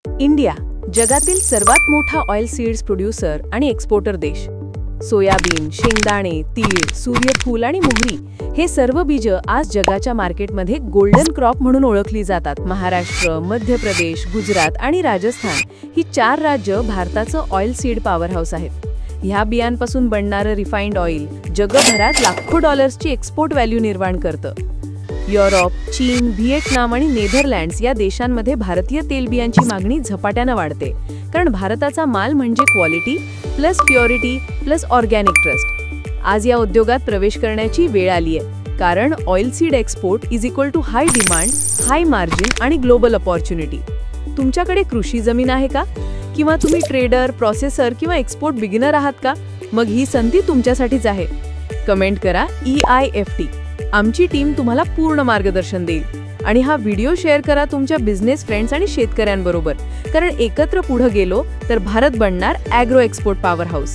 India जगातील सर्वात मोठा ऑइल सीड्स प्रोड्यूसर आणि एक्सपोर्टर देश. सोयाबीन, शेंगदाणे, तीळ, सूर्यफूल आणि मोहरी हे सर्व बीज आज जगाच्या मार्केटमध्ये गोल्डन क्रॉप म्हणून ओळखली जातात. महाराष्ट्र, मध्य प्रदेश, गुजरात आणि राजस्थान ही 4 राज्य भारताचं ऑइल सीड पॉवर हाऊस आहेत. ह्या बियांपासून बनणारं रिफाइंड ऑइल जगभरात लाखो डॉलर्सची एक्सपोर्ट व्हॅल्यू निर्माण करतं. युरोप, चीन, व्हिएतनाम आणि नेदरलँड्स या देशांमध्ये भारतीय तेलबियांची मागणी झपाट्यानं वाढते, कारण भारताचा माल म्हणजे quality plus purity plus organic trust. आज या उद्योगात प्रवेश करण्याची वेळ आली आहे, कारण oil seed export is equal to high demand, high margin आणि ग्लोबल अपॉर्च्युनिटी. तुमच्याकडे कृषी जमीन आहे का? किंवा तुम्ही ट्रेडर, प्रोसेसर किंवा एक्सपोर्ट बिगिनर आहात का? मग ही संधी तुमच्यासाठीच आहे. कमेंट करा EIFT. आमची टीम तुम्हाला पूर्ण मार्गदर्शन देईल. आणि हा व्हिडिओ शेअर करा तुमच्या बिझनेस फ्रेंड्स आणि शेतकऱ्यांबरोबर, कारण एकत्र पुढे गेलो तर भारत बनणार ॲग्रो एक्सपोर्ट पॉवर हाऊस.